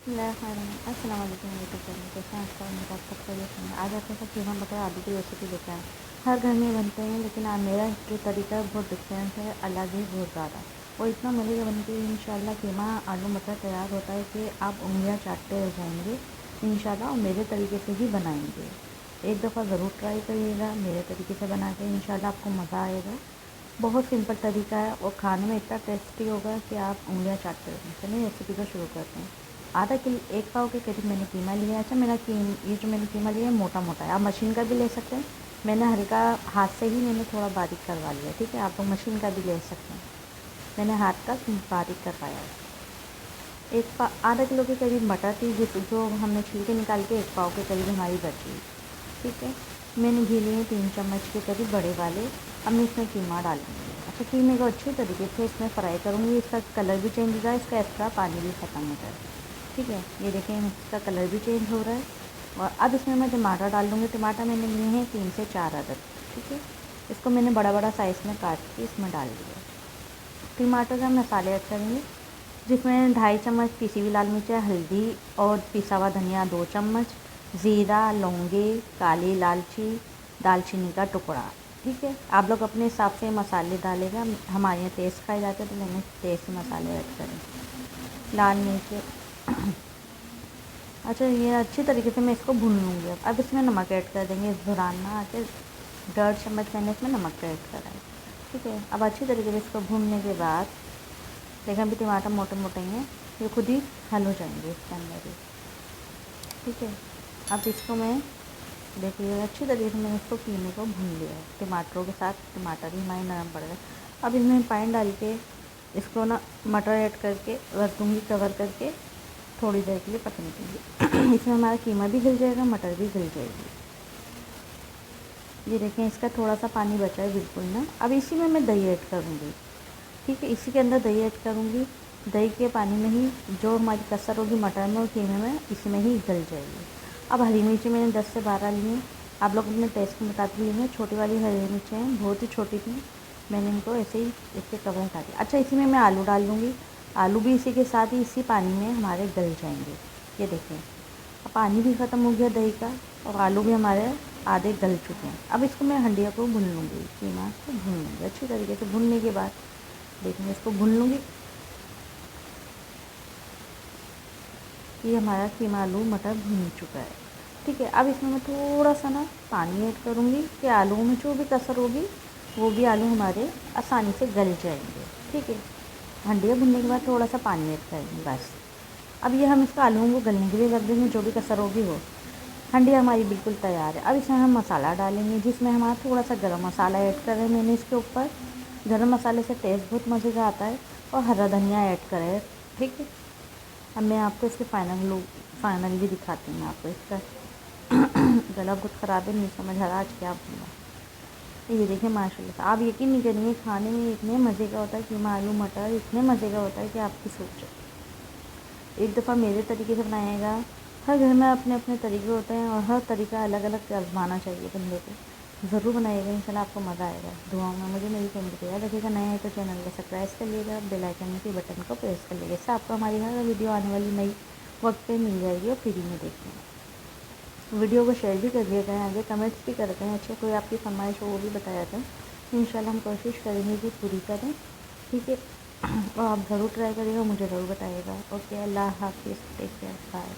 अस्सलाम वालेकुम YouTube channel कैसे हैं आपका उम्मीद आप सबका ये सुनिए। आज आपके साथ कीमा बटर आलू की रेसिपी लेकर आए। हर घर में बनते हैं लेकिन मेरा जो तरीका है बहुत डिफरेंट है, अलग है बहुत ज़्यादा। वो इतना मज़े का बन के इंशाल्लाह कीमा आलू मटर तैयार होता है कि आप उंगलियां चाटते रह जाएंगे इंशाल्लाह, और मेरे तरीके से ही बनाएंगे। एक दफ़ा ज़रूर ट्राई करिएगा मेरे तरीके से बना के, इंशाल्लाह आपको मज़ा आएगा। बहुत सिंपल तरीका है और खाने में इतना टेस्टी होगा कि आप उंगलियां चाटते रहेंगे। चलिए रेसिपी को शुरू करते हैं। आधा किलो एक पाव के करीब मैंने कीमा लिया है। अच्छा ये जो मैंने कीमा लिया है मोटा मोटा है, आप मशीन का भी ले सकते हैं। मैंने हल्का हाथ से ही मैंने थोड़ा बारीक करवा लिया, ठीक है। आप लोग मशीन का भी ले सकते हैं, मैंने हाथ का बारीक करवाया है। आधा किलो के करीब मटर थी जो हमने छिलके निकाल के एक पाव के करीब हमारी बची, ठीक है। मैंने घी लिए 3 चम्मच के करीब बड़े वाले। अब मैं इसमें कीमा डालूँगी। अच्छा, कीमे को अच्छे तरीके से इसमें फ्राई करूँगी, इसका कलर भी चेंज हो जाए, इसका एक्स्ट्रा पानी भी ख़त्म हो जाए, ठीक है। ये देखें इसका कलर भी चेंज हो रहा है। और अब इसमें मैं टमाटर डाल दूँगी। टमाटर मैंने लिए हैं 3 से 4 अदद, ठीक है। इसको मैंने बड़ा बड़ा साइज़ में काट के इसमें डाल दिया। टमाटर का मसाले ऐड करेंगे, जिसमें 2.5 चम्मच पिसी हुई लाल मिर्च, हल्दी और पिसा हुआ धनिया 2 चम्मच, ज़ीरा, लौंगे, काली इलायची, दालचीनी का टुकड़ा, ठीक है। आप लोग अपने हिसाब से मसाले डालेगा, हमारे यहाँ तेज़ खाए जाते हैं तो मैंने तेज़ मसाले ऐड करें। लाल मिर्च अच्छा, ये अच्छी तरीके से मैं इसको भून लूँगी। अब इसमें नमक ऐड कर देंगे। इस दौरान ना आके 1.5 चम्मच मैंने इसमें नमक ऐड करा है, ठीक है। अब अच्छी तरीके से इसको भूनने के बाद देखें अभी टमाटर मोटे मोटे हैं, ये खुद ही हल हो जाएंगे इसके अंदर ही, ठीक है। अब इसको मैं देखिए अच्छी तरीके से मैंने इसको कीमे को भून लिया है टमाटरों के साथ। टमाटर ही हमारे नरम पड़ गए। अब इसमें पानी डाल के इसको ना मटर ऐड करके रख दूँगी कवर करके थोड़ी देर के लिए पकने के लिए। इसमें हमारा कीमा भी गल जाएगा, मटर भी गल जाएगी। ये देखें इसका थोड़ा सा पानी बचा है बिल्कुल ना। अब इसी में मैं दही ऐड करूँगी, ठीक है। इसी के अंदर दही ऐड करूँगी। दही के पानी में ही जो हमारी कसर होगी मटर में और कीमे में, इसी में ही गल जाएगी। अब हरी मिर्ची मैंने 10 से 12 ली हैं, आप लोग अपने टेस्ट के मुताबिक ली हैं। छोटी वाली हरी मिर्चें हैं, बहुत ही छोटी थी, मैंने इनको ऐसे ही इसके कवर हटा दिया। अच्छा, इसी में मैं आलू डाल दूँगी। आलू भी इसी के साथ ही इसी पानी में हमारे गल जाएंगे। ये देखें अब पानी भी ख़त्म हो गया दही का और आलू भी हमारे आधे गल चुके हैं। अब इसको मैं हंडिया को भून लूँगी, कीमा को भून लूँगी अच्छी तरीके से। भूनने के बाद देखेंगे इसको भून लूँगी कि हमारा कीमा आलू मटर भून चुका है, ठीक है। अब इसमें मैं थोड़ा सा ना पानी ऐड करूँगी कि आलूओं में जो भी कसर होगी वो भी आलू हमारे आसानी से गल जाएंगे, ठीक है। हंडिया भुनने के बाद थोड़ा सा पानी ऐड करेंगे बस। अब ये हम इसको आलूओं को गलने के लिए रख देंगे, जो भी कसर होगी वो। हंडिया हमारी बिल्कुल तैयार है। अब इसमें हम मसाला डालेंगे, जिसमें हमारा थोड़ा सा गरम मसाला ऐड कर रहे हैं मैंने इसके ऊपर। गरम मसाले से टेस्ट बहुत मज़े का आता है। और हरा धनिया ऐड करें, ठीक है। अब मैं आपको इसके फाइनल भी दिखाती हूँ आपको। इसका गला बहुत ख़राब है, नहीं समझ आ रहा आज क्या बोलूँ। ये देखिए माशाल्लाह से, आप यकीन नहीं करेंगे खाने में इतने मज़े का होता है कीमा आलू मटर, इतने मज़े का होता है कि आपकी सोचो। एक दफ़ा मेरे तरीके से बनाएगा। हर घर में अपने अपने तरीके होते हैं और हर तरीका अलग अलग आजमाना चाहिए बंदे को। ज़रूर बनाइएगा, इंशाल्लाह आपको मज़ा आएगा। दुआओं में मुझे मेरी फैमिली को याद रखिएगा। नया है तो चैनल को सब्सक्राइब कर लीजिएगा, बेल आइकन के बटन को प्रेस कर लीजिएगा। इससे आपको हमारी हर वीडियो आने वाली नई वक्त पे मिल जाएगी और फ्री में देखिए। वीडियो को शेयर भी कर दिया करें, आगे कमेंट्स भी करते हैं। अच्छा, कोई आपकी फरमाइश हो वो भी बताया करें, इंशाल्लाह हम कोशिश करेंगे कि पूरी करें, ठीक है। और आप ज़रूर ट्राई करिएगा, मुझे ज़रूर बताइएगा। ओके, अल्लाह हाफिज़, टेक केयर, बाय।